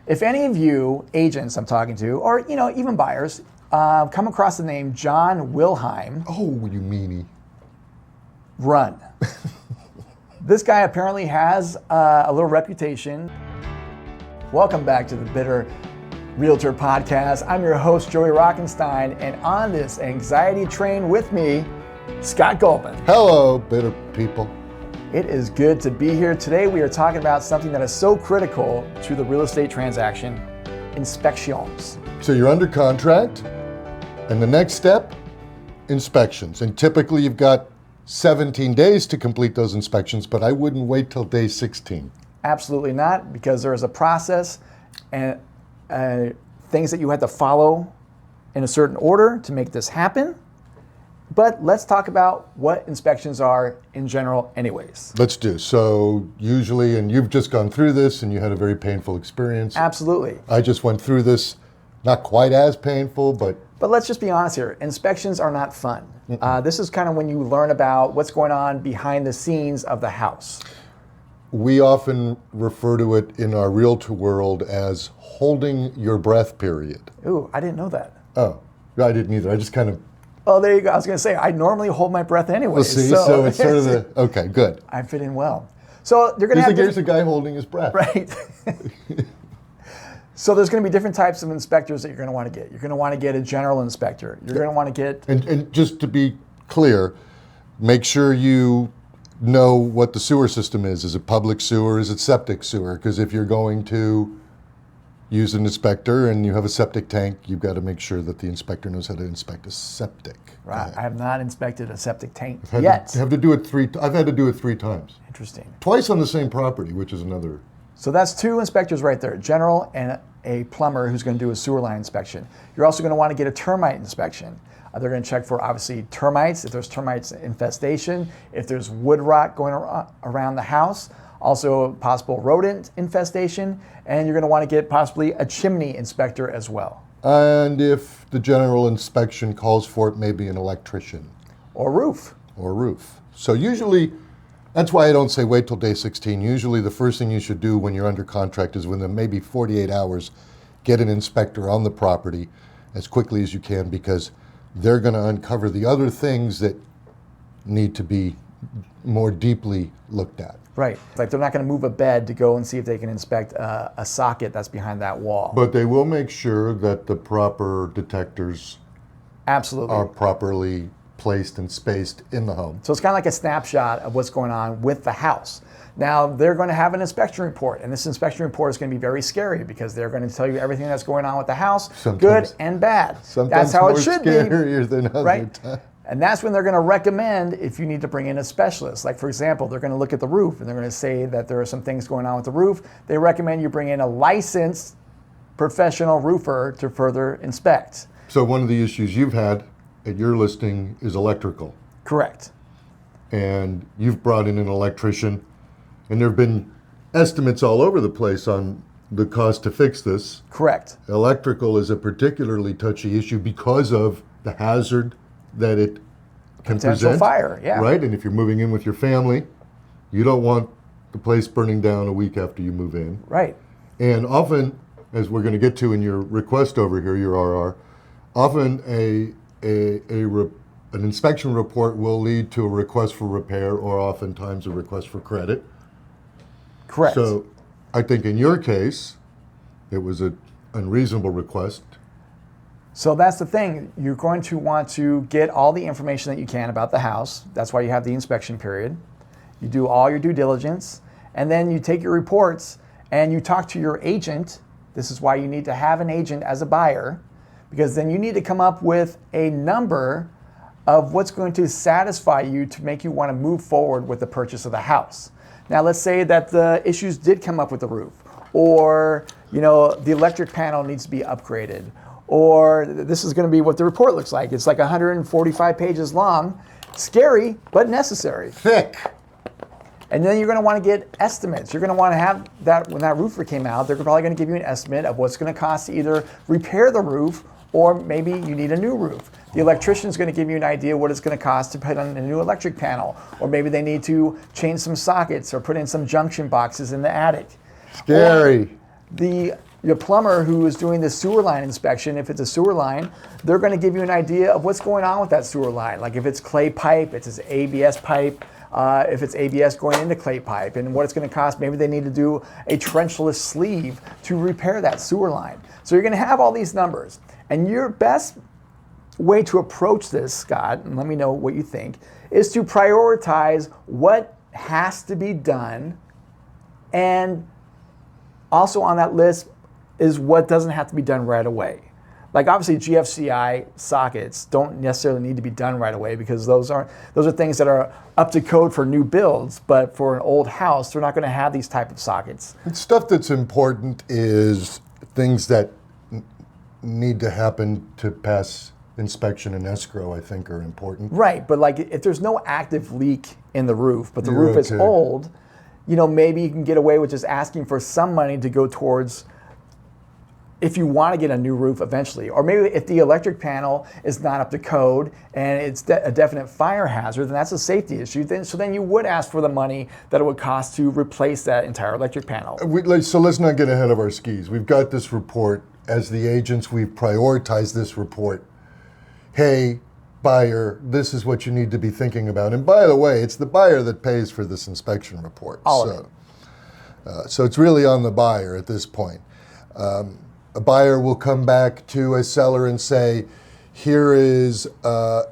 If any of you agents I'm talking to, or even buyers, come across the name John Wilheim, oh, you meanie, run. This guy apparently has a little reputation. Welcome back to the Bitter Realtor Podcast. I'm your host, Joey Rockenstein, and on this anxiety train with me, Scott Goldman. Hello, bitter people. It is good to be here. Today we are talking about something that is so critical to the real estate transaction, inspections. So you're under contract, and the next step, inspections. And typically you've got 17 days to complete those inspections, but I wouldn't wait till day 16. Absolutely not, because there is a process and things that you have to follow in a certain order to make this happen. But let's talk about what inspections are in general anyways. Let's do. So usually, and you've just gone through this and you had a very painful experience. Absolutely. I just went through this, not quite as painful, but let's just be honest here. Inspections are not fun. This is kind of when you learn about what's going on behind the scenes of the house. we often refer to it in our realtor world as holding your breath period. Ooh, I didn't know that. Oh, I didn't either. I just kind of... Oh, there you go. I was going to say, I normally hold my breath anyway. Well, see, so it's sort of the... Okay, good. I fit in well. So you're going to have... Here's a guy holding his breath. Right. So there's going to be different types of inspectors that you're going to want to get. You're going to want to get a general inspector. You're going to want to get... And just to be clear, make sure you know what the sewer system is. Is it public sewer? Is it septic sewer? Because if you're going to use an inspector and you have a septic tank, you've got to make sure that the inspector knows how to inspect a septic. Right. I have not inspected a septic tank yet. I've had to do it 3 times. Interesting. Twice on the same property, which is another... So that's 2 inspectors right there, general and a plumber who's going to do a sewer line inspection. You're also going to want to get a termite inspection. They're going to check for, obviously, termites, if there's termites infestation, if there's wood rot going around the house, also possible rodent infestation, and you're going to want to get possibly a chimney inspector as well. And if the general inspection calls for it, maybe an electrician. Or roof. Or roof. So usually... That's why I don't say wait till day 16. Usually the first thing you should do when you're under contract is within maybe 48 hours, get an inspector on the property as quickly as you can, because they're going to uncover the other things that need to be more deeply looked at. Right. Like they're not going to move a bed to go and see if they can inspect a socket that's behind that wall. But they will make sure that the proper detectors absolutely are properly placed and spaced in the home. So it's kind of like a snapshot of what's going on with the house. Now, they're going to have an inspection report, and this inspection report is going to be very scary because they're going to tell you everything that's going on with the house, good and bad. Sometimes that's how it should be. Scarier than other right? times. And that's when they're going to recommend if you need to bring in a specialist. Like, for example, they're going to look at the roof, and they're going to say that there are some things going on with the roof. They recommend you bring in a licensed professional roofer to further inspect. So one of the issues you've had at your listing is electrical. Correct. And you've brought in an electrician, and there have been estimates all over the place on the cost to fix this. Correct. Electrical is a particularly touchy issue because of the hazard that it can potential present. Fire, yeah. Right, and if you're moving in with your family, you don't want the place burning down a week after you move in. Right. And often, as we're going to get to in your request over here, your RR, often an inspection report will lead to a request for repair, or oftentimes a request for credit. Correct. So I think in your case, it was an unreasonable request. So that's the thing. You're going to want to get all the information that you can about the house. That's why you have the inspection period. You do all your due diligence, and then you take your reports and you talk to your agent. This is why you need to have an agent as a buyer, because then you need to come up with a number of what's going to satisfy you to make you want to move forward with the purchase of the house. Now, let's say that the issues did come up with the roof, or the electric panel needs to be upgraded, or this is going to be what the report looks like. It's like 145 pages long, scary, but necessary. Thick. And then you're going to want to get estimates. You're going to want to have that when that roofer came out, they're probably going to give you an estimate of what's going to cost to either repair the roof, or maybe you need a new roof. The electrician is going to give you an idea what it's going to cost to put on a new electric panel, or maybe they need to change some sockets or put in some junction boxes in the attic. Scary. Or Your plumber who is doing the sewer line inspection, if it's a sewer line, they're going to give you an idea of what's going on with that sewer line. Like if it's clay pipe, it's an ABS pipe, if it's ABS going into clay pipe, and what it's going to cost. Maybe they need to do a trenchless sleeve to repair that sewer line. So you're going to have all these numbers. And your best way to approach this, Scott, and let me know what you think, is to prioritize what has to be done, and also on that list is what doesn't have to be done right away. Like obviously GFCI sockets don't necessarily need to be done right away because those are things that are up to code for new builds, but for an old house, they're not going to have these type of sockets. And stuff that's important is things that need to happen to pass inspection and escrow, I think, are important. Right, but like if there's no active leak in the roof, but the roof is old, maybe you can get away with just asking for some money to go towards if you want to get a new roof eventually. Or maybe if the electric panel is not up to code and it's a definite fire hazard, then that's a safety issue. So then you would ask for the money that it would cost to replace that entire electric panel. So let's not get ahead of our skis. We've got this report. As the agents, we've prioritized this report. Hey, buyer, this is what you need to be thinking about. And by the way, it's the buyer that pays for this inspection report. All of it. So it's really on the buyer at this point. A buyer will come back to a seller and say, here is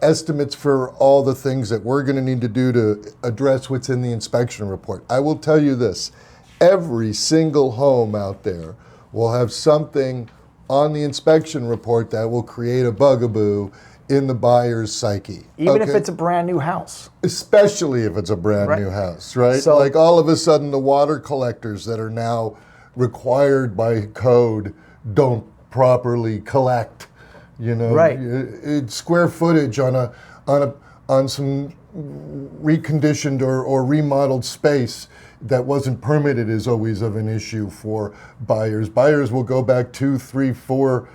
estimates for all the things that we're going to need to do to address what's in the inspection report. I will tell you this, every single home out there will have something on the inspection report that will create a bugaboo in the buyer's psyche. Even if it's a brand new house. Especially if it's a brand new house, right? So, like all of a sudden the water collectors that are now required by code don't properly collect, Right. It's square footage on some reconditioned or remodeled space that wasn't permitted is always of an issue for buyers. Buyers will go back 2, 3, 4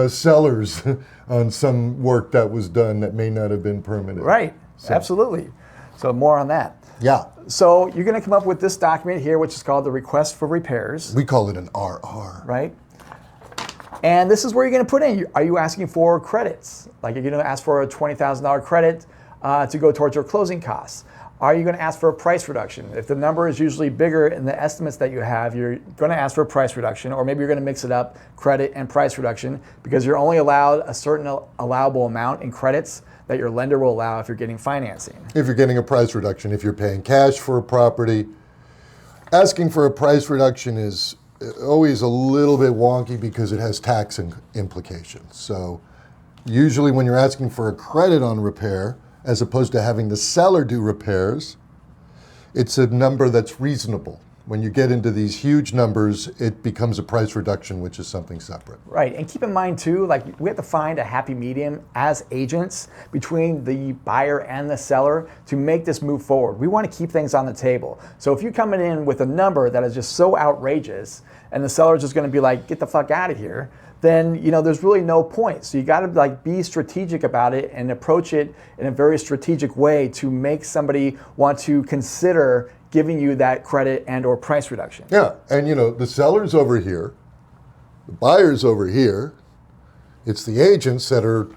sellers on some work that was done that may not have been permitted. Right, absolutely. So more on that. Yeah. So you're going to come up with this document here, which is called the Request for Repairs. We call it an RR. Right. And this is where you're going to put in, are you asking for credits? Like you're going to ask for a $20,000 credit to go towards your closing costs. Are you going to ask for a price reduction? If the number is usually bigger in the estimates that you have, you're going to ask for a price reduction, or maybe you're going to mix it up, credit and price reduction, because you're only allowed a certain allowable amount in credits that your lender will allow if you're getting financing. If you're getting a price reduction, if you're paying cash for a property, asking for a price reduction is always a little bit wonky because it has tax implications. So usually when you're asking for a credit on repair, as opposed to having the seller do repairs, it's a number that's reasonable. When you get into these huge numbers, it becomes a price reduction, which is something separate. Right, and keep in mind too, like we have to find a happy medium as agents between the buyer and the seller to make this move forward. We want to keep things on the table. So if you're coming in with a number that is just so outrageous and the seller's just going to be like, get the fuck out of here, then there's really no point. So you got to be strategic about it and approach it in a very strategic way to make somebody want to consider giving you that credit and or price reduction. Yeah, and the seller's over here, the buyer's over here. It's the agents that are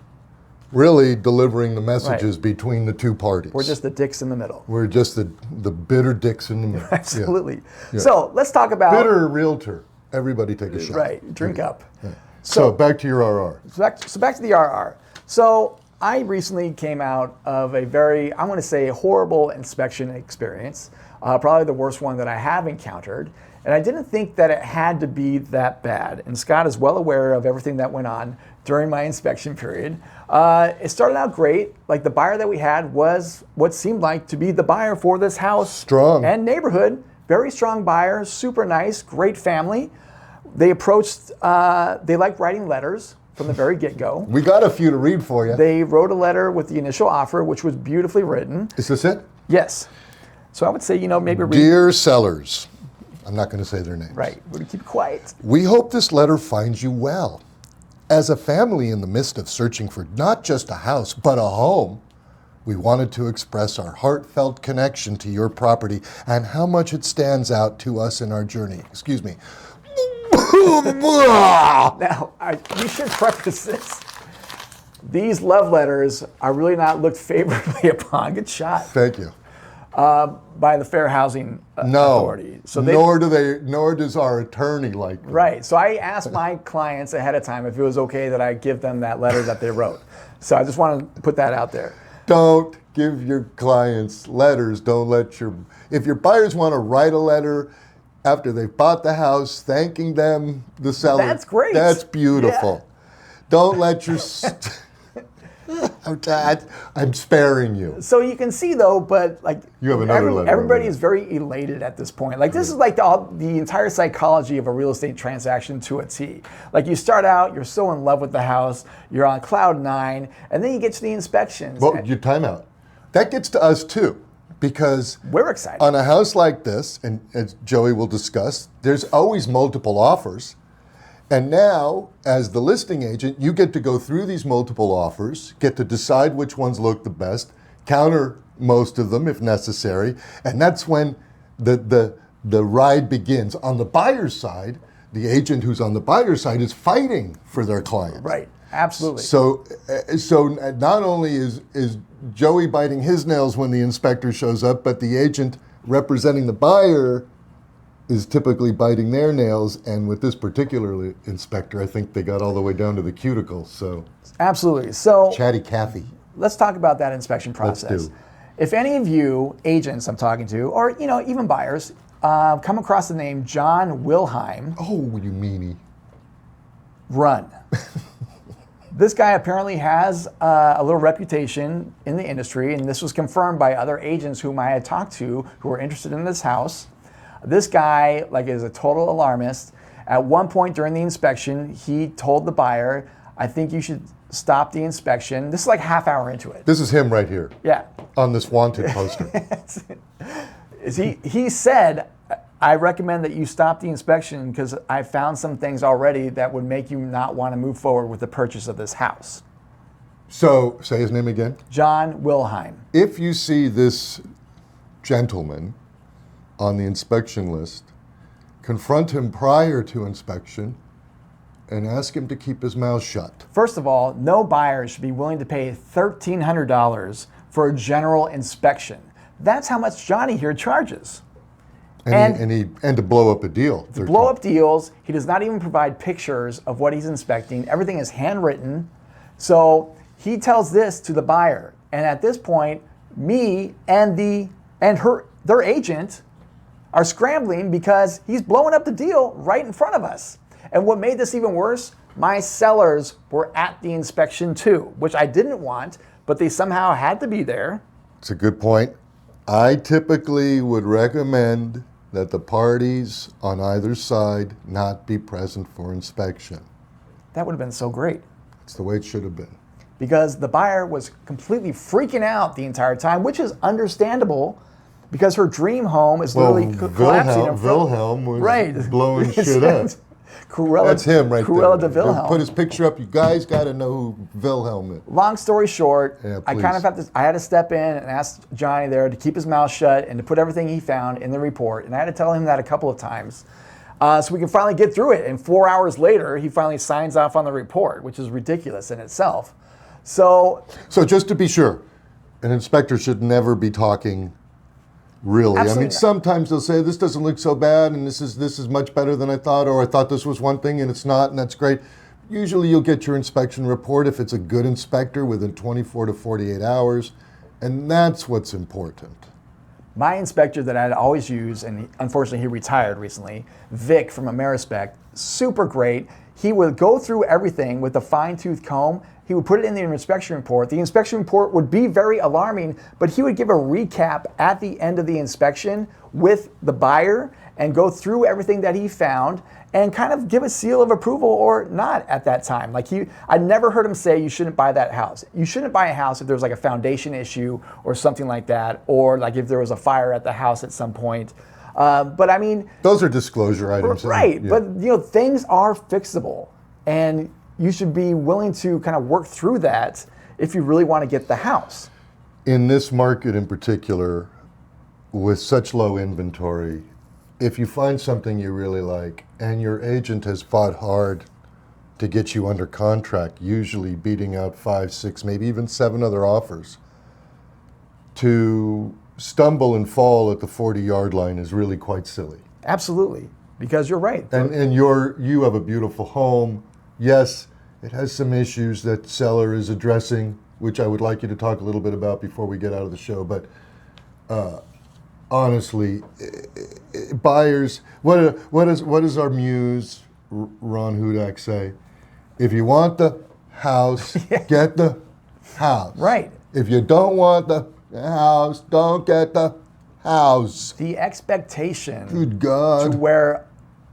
really delivering the messages between the two parties. We're just the dicks in the middle. We're just the bitter dicks in the middle. Absolutely. Yeah. So let's talk about Bitter Realtor. Everybody take a shot. Right, drink up. Yeah. So back to your RR. So back to the RR. So I recently came out of a very, I want to say, horrible inspection experience, probably the worst one that I have encountered. And I didn't think that it had to be that bad. And Scott is well aware of everything that went on during my inspection period. It started out great. Like the buyer that we had was what seemed like to be the buyer for this house. Strong. And neighborhood. Very strong buyer, super nice, great family. They approached, they liked writing letters from the very get-go. We got a few to read for you. They wrote a letter with the initial offer, which was beautifully written. Is this it? Yes. So I would say, maybe read. Dear sellers, I'm not going to say their names. Right, we're going to keep it quiet. We hope this letter finds you well. As a family in the midst of searching for not just a house, but a home, we wanted to express our heartfelt connection to your property and how much it stands out to us in our journey. Excuse me. Now, you should preface this. These love letters are really not looked favorably upon. Good shot. Thank you. By the Fair Housing Authority. So nor does our attorney like them. Right. So I asked my clients ahead of time if it was okay that I give them that letter that they wrote. So I just want to put that out there. Don't give your clients letters. If your buyers want to write a letter after they've bought the house, thanking them, the seller. That's great. That's beautiful. Yeah. Don't let your... I'm sparing you. So you can see though, but like you have another letter. Everybody is very elated at this point. Like this is like the entire psychology of a real estate transaction to a T. Like you start out, you're so in love with the house, you're on cloud 9, and then you get to the inspections. Well, your timeout. That gets to us too, because we're excited. On a house like this, and as Joey will discuss, there's always multiple offers. And now, as the listing agent, you get to go through these multiple offers, get to decide which ones look the best, counter most of them if necessary, and that's when the ride begins. On the buyer's side, the agent who's on the buyer's side is fighting for their client. Right, absolutely. So not only is Joey biting his nails when the inspector shows up, but the agent representing the buyer is typically biting their nails, and with this particular inspector, I think they got all the way down to the cuticles. So absolutely. So Chatty Cathy. Let's talk about that inspection process. Let's do. If any of you agents I'm talking to, or even buyers, come across the name John Wilhelm, oh, you meanie, run. This guy apparently has a little reputation in the industry, and this was confirmed by other agents whom I had talked to who were interested in this house. This guy is a total alarmist. At one point during the inspection, he told the buyer, I think you should stop the inspection. This is like half hour into it. This is him right here. Yeah. On this wanted poster. He said, I recommend that you stop the inspection because I found some things already that would make you not want to move forward with the purchase of this house. So, say his name again. John Wilhelm. If you see this gentleman on the inspection list, confront him prior to inspection and ask him to keep his mouth shut. First of all, no buyer should be willing to pay $1,300 for a general inspection. That's how much Johnny here charges. And to blow up a deal. To blow up deals, he does not even provide pictures of what he's inspecting. Everything is handwritten. So he tells this to the buyer. And at this point, me and their agent are scrambling because he's blowing up the deal right in front of us. And what made this even worse, my sellers were at the inspection too, which I didn't want, but they somehow had to be there. It's a good point. I typically would recommend that the parties on either side not be present for inspection. That would have been so great. It's the way it should have been. Because the buyer was completely freaking out the entire time, which is understandable because her dream home is literally collapsing in front. Wilhelm was blowing shit up. That's him right Cruella there. de Wilhelm. Put his picture up. You guys got to know who Wilhelm is. Long story short, yeah, I had to step in and ask Johnny there to keep his mouth shut and to put everything he found in the report. And I had to tell him that a couple of times so we can finally get through it. And 4 hours later, he finally signs off on the report, which is ridiculous in itself. So just to be sure, an inspector should never be talking. Really, I mean, sometimes they'll say this doesn't look so bad, and this is much better than I thought, or I thought this was one thing and it's not, and that's great. Usually, you'll get your inspection report if it's a good inspector within 24 to 48 hours, and that's what's important. My inspector that I'd always use, and unfortunately he retired recently, Vic from Amerispec, super great. He would go through everything with a fine-tooth comb. He would put it in the inspection report. The inspection report would be very alarming, but he would give a recap at the end of the inspection with the buyer and go through everything that he found and kind of give a seal of approval or not at that time. I never heard him say you shouldn't buy that house. You shouldn't buy a house if there's a foundation issue or something like that, or if there was a fire at the house at some point. But I mean, those are disclosure items, right? Yeah. But things are fixable, and you should be willing to kind of work through that if you really want to get the house. In this market in particular, with such low inventory, if you find something you really like and your agent has fought hard to get you under contract, usually beating out 5, 6, maybe even 7 other offers, to stumble and fall at the 40-yard line is really quite silly. Absolutely, because you're right. And you have a beautiful home. Yes, it has some issues that seller is addressing, which I would like you to talk a little bit about before we get out of the show. But honestly, buyers, what does our muse, Ron Hudak, say? If you want the house, get the house. Right. If you don't want the house, don't get the house. The expectation Good God. to where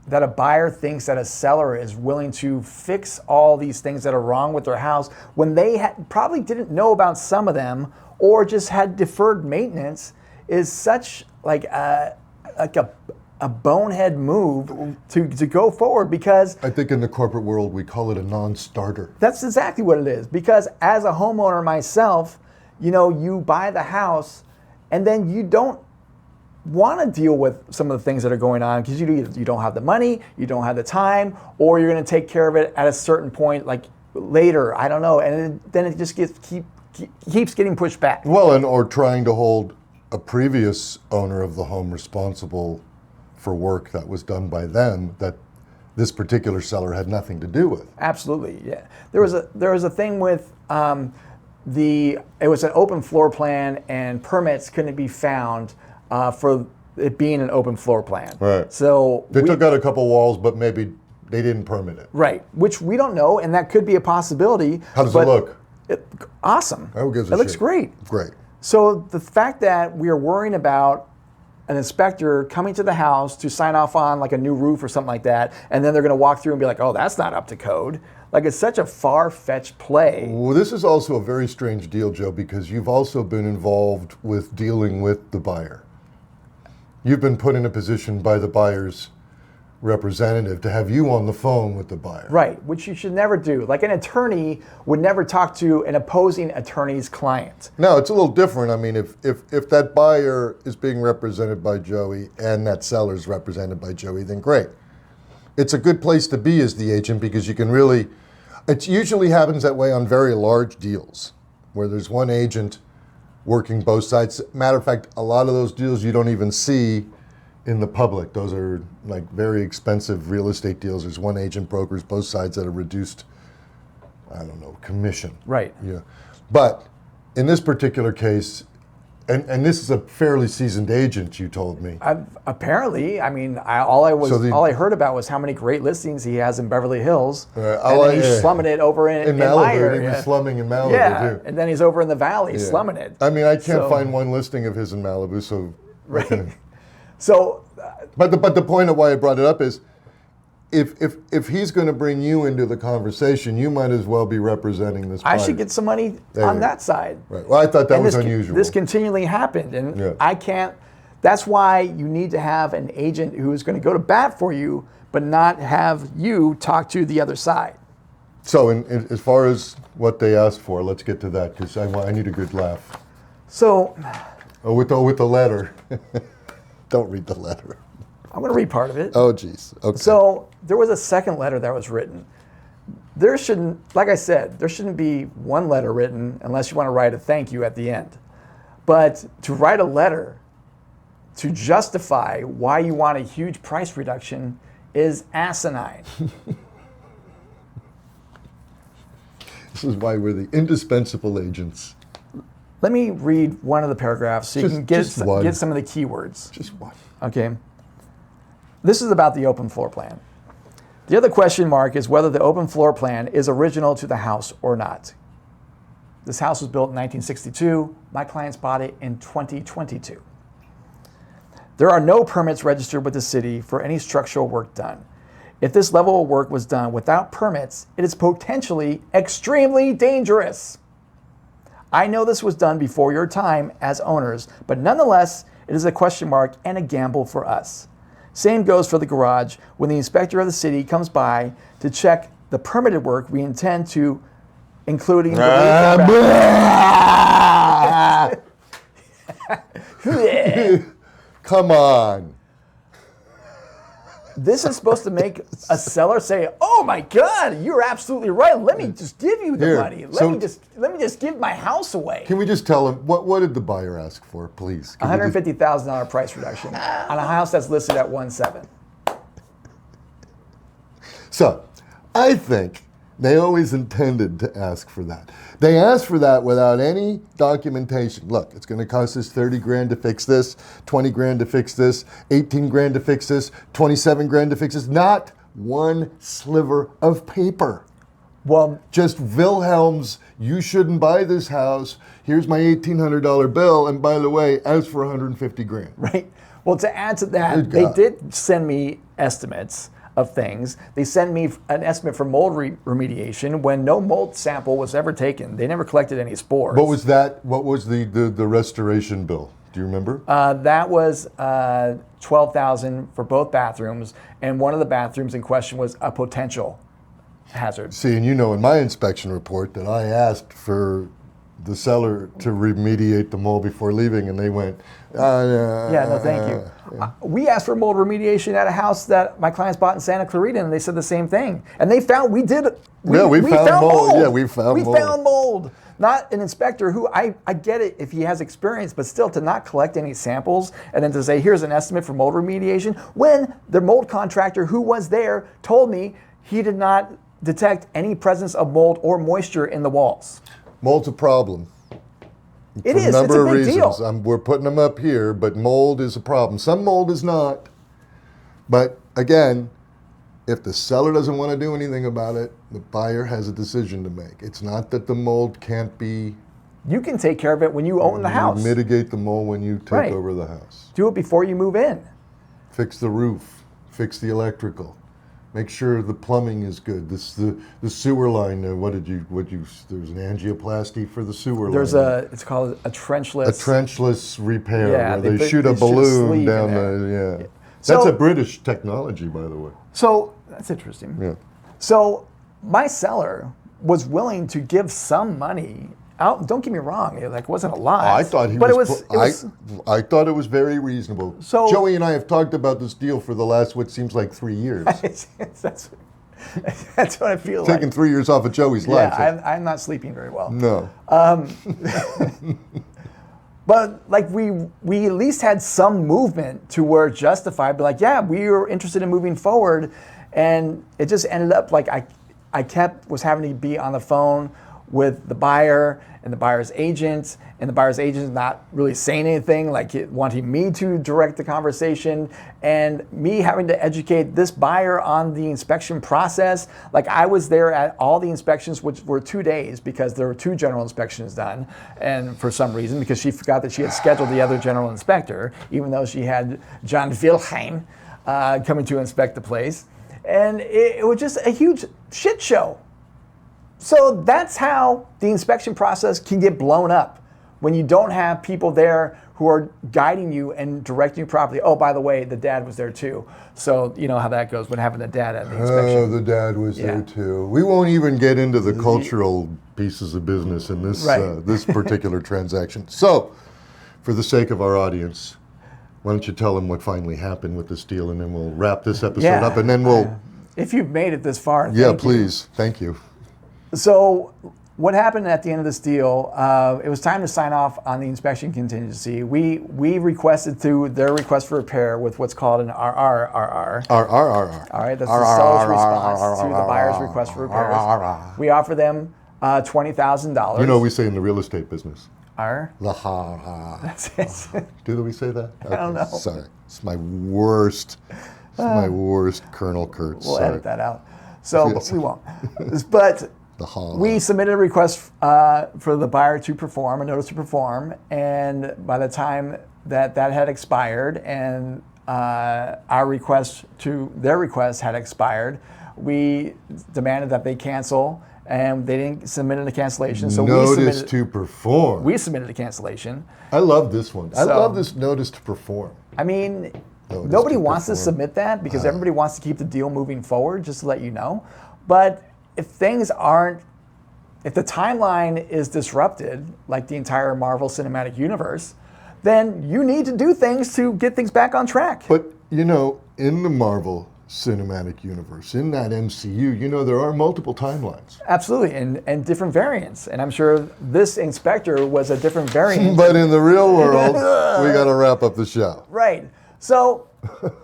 that a buyer thinks that a seller is willing to fix all these things that are wrong with their house when they probably didn't know about some of them or just had deferred maintenance is such like a bonehead move to go forward, because I think in the corporate world we call it a non-starter. that's exactly what it is. Because as a homeowner myself, you buy the house and then you don't want to deal with some of the things that are going on because you don't have the money, you don't have the time, or you're going to take care of it at a certain point, like later, I don't know, and then it just keeps getting pushed back. Well, or trying to hold a previous owner of the home responsible for work that was done by them that this particular seller had nothing to do with. Absolutely, yeah. There was a thing with it was an open floor plan and permits couldn't be found for it being an open floor plan. Right. So They took out a couple walls, but maybe they didn't permit it. right, which we don't know, and that could be a possibility. How does it look? Awesome. Who gives a It looks shit? great. Great. So the fact that we are worrying about an inspector coming to the house to sign off on like a new roof or something like that, and then they're going to walk through and be like, oh, that's not up to code. Like, it's such a far-fetched play. Well, this is also a very strange deal, Joe, because you've also been involved with dealing with the buyer. You've been put in a position by the buyer's representative to have you on the phone with the buyer. Right, which you should never do. Like, an attorney would never talk to an opposing attorney's client. No, it's a little different. I mean, if that buyer is being represented by Joey and that seller's represented by Joey, then great. It's a good place to be as the agent because you can really, it usually happens that way on very large deals where there's one agent working both sides. Matter of fact, a lot of those deals you don't even see in the public. Those are like very expensive real estate deals. There's one agent brokers both sides at a reduced, I don't know, commission. Right. Yeah. But in this particular case, and this is a fairly seasoned agent, you told me. Apparently, I mean, all I heard about was how many great listings he has in Beverly Hills, and then he's slumming it over in Malibu. my area. He was slumming in Malibu yeah, too. and then he's over in the valley slumming it. I mean, I can't find one listing of his in Malibu, so. Right. So. But the point of why I brought it up is, if he's going to bring you into the conversation, you might as well be representing this buyer. I should get some money on that side. Right. Well, I thought that was unusual. This continually happened, and I can't. That's why you need to have an agent who is going to go to bat for you, but not have you talk to the other side. So, as far as what they asked for, let's get to that because I need a good laugh. So. With the letter. Don't read the letter. I'm going to read part of it. Oh, geez. Okay. So there was a second letter that was written. There shouldn't, like I said, there shouldn't be one letter written unless you want to write a thank you at the end. But to write a letter to justify why you want a huge price reduction is asinine. This is why we're the indispensable agents. Let me read one of the paragraphs so you can get some of the keywords. Just one. Okay. This is about the open floor plan. The other question mark is whether the open floor plan is original to the house or not. This house was built in 1962. My clients bought it in 2022. There are no permits registered with the city for any structural work done. If this level of work was done without permits, it is potentially extremely dangerous. I know this was done before your time as owners, but nonetheless, it is a question mark and a gamble for us. Same goes for the garage. When the inspector of the city comes by to check the permitted work, we intend to, including Come on. This is supposed to make a seller say, "Oh my God, you're absolutely right. Let me just give you the money. Let me just give my house away." Can we just tell him what did the buyer ask for, please? $150,000 price reduction on a house that's listed at 1.7. So, I think they always intended to ask for that. They asked for that without any documentation. Look, it's going to cost us 30 grand to fix this, 20 grand to fix this, 18 grand to fix this, 27 grand to fix this. Not one sliver of paper. Well, just Wilhelm's, you shouldn't buy this house. Here's my $1,800 bill. And by the way, as for 150 grand. Right. Well, to add to that, they did send me estimates of things. They sent me an estimate for mold remediation when no mold sample was ever taken. They never collected any spores. What was that? What was the restoration bill? Do you remember? That was $12,000 for both bathrooms, and one of the bathrooms in question was a potential hazard. See, and in my inspection report that I asked for the seller to remediate the mold before leaving, and they went, yeah, no, thank you. We asked for mold remediation at a house that my clients bought in Santa Clarita, and they said the same thing. And they found we found mold. Yeah, we found mold. We found mold. Not an inspector who, I get it if he has experience, but still to not collect any samples and then to say, here's an estimate for mold remediation, when the mold contractor who was there told me he did not detect any presence of mold or moisture in the walls. Mold's a problem. It is. It's a big reasons. deal. We're putting them up here, but mold is a problem. Some mold is not. But again, if the seller doesn't want to do anything about it, the buyer has a decision to make. It's not that the mold can't be... You can take care of it when you own the house. Mitigate the mold when you take over the house. Do it before you move in. Fix the roof. Fix the electrical. Make sure the plumbing is good. The sewer line. There's an angioplasty for the sewer line. It's called a trenchless. A trenchless repair, yeah, where they shoot a balloon down the. That's a British technology, by the way. So that's interesting. Yeah. So my seller was willing to give some money out. Don't get me wrong; it wasn't a lot. I thought I thought it was very reasonable. So Joey and I have talked about this deal for the last what seems like 3 years. that's what I feel like. Taking 3 years off of Joey's life. Yeah, I'm not sleeping very well. No. But we at least had some movement to where it justified. But yeah, we were interested in moving forward, and it just ended up like I was having to be on the phone with the buyer and the buyer's agent, and the buyer's agent not really saying anything, wanting me to direct the conversation, and me having to educate this buyer on the inspection process. I was there at all the inspections, which were 2 days because there were 2 general inspections done, and for some reason, because she forgot that she had scheduled the other general inspector, even though she had John Wilhelm coming to inspect the place. And it was just a huge shit show. So that's how the inspection process can get blown up when you don't have people there who are guiding you and directing you properly. Oh, by the way, the dad was there too. So you know how that goes. What happened to dad at the inspection? Oh, the dad was there too. We won't even get into the cultural pieces of business in this this particular transaction. So, for the sake of our audience, why don't you tell them what finally happened with this deal, and then we'll wrap this episode up, and then we'll... If you've made it this far, please. Thank you. So what happened at the end of this deal, it was time to sign off on the inspection contingency. We requested through their request for repair with what's called an RRRR. RRRR. All right, that's the seller's response to the buyer's request for repairs. We offer them $20,000. You know what we say in the real estate business? That's it. Do we say that? Okay. I don't know. Sorry. It's my worst. It's my worst Colonel Kurtz. We'll edit that out. So we won't. But we submitted a request for the buyer to perform, a notice to perform, and by the time that had expired and our request to their request had expired, we demanded that they cancel, and they didn't submit a cancellation. So notice to perform. We submitted a cancellation. I love this one. I love this notice to perform. I mean, nobody wants to submit that because everybody wants to keep the deal moving forward, just to let you know. But if the timeline is disrupted, like the entire Marvel Cinematic Universe, then you need to do things to get things back on track. But, in the Marvel cinematic universe, in that MCU, you know, there are multiple timelines. Absolutely, and different variants. And I'm sure this inspector was a different variant. But in the real world, we got to wrap up the show. Right. So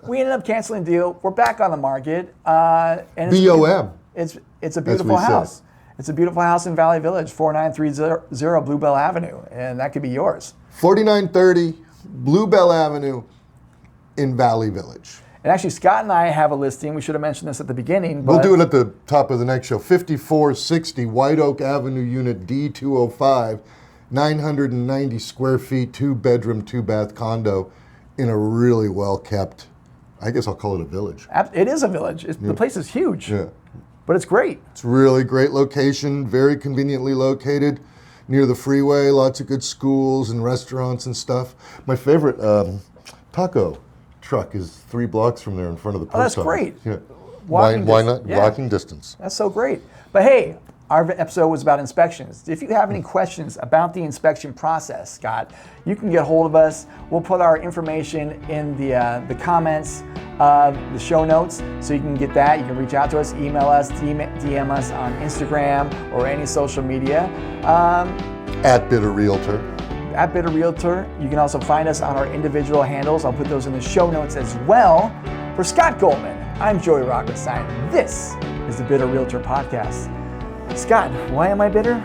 we ended up canceling the deal. We're back on the market. And BOM. It's a beautiful we said. house. It's a beautiful house in Valley Village, 4930 Bluebell Avenue, and that could be yours. 4930 Bluebell Avenue in Valley Village. And actually, Scott and I have a listing. We should have mentioned this at the beginning. But We'll do it at the top of the next show. 5460 White Oak Avenue, Unit D205, 990 square feet, 2-bedroom, 2-bath condo in a really well-kept, I guess I'll call it a village. It is a village. The place is huge, but it's great. It's really great location, very conveniently located near the freeway, lots of good schools and restaurants and stuff. My favorite taco truck is 3 blocks from there in front of the post office. Oh, that's great. Yeah. Walking Why not? Yeah. Walking distance. That's so great. But hey, our episode was about inspections. If you have any questions about the inspection process, Scott, you can get hold of us. We'll put our information in the comments of the show notes, so you can get that. You can reach out to us, email us, DM us on Instagram or any social media. At Bitter Realtor. At Bitter Realtor. You can also find us on our individual handles. I'll put those in the show notes as well. For Scott Goldman, I'm Joey Rockenstein. This is the Bitter Realtor Podcast. Scott, why am I bitter?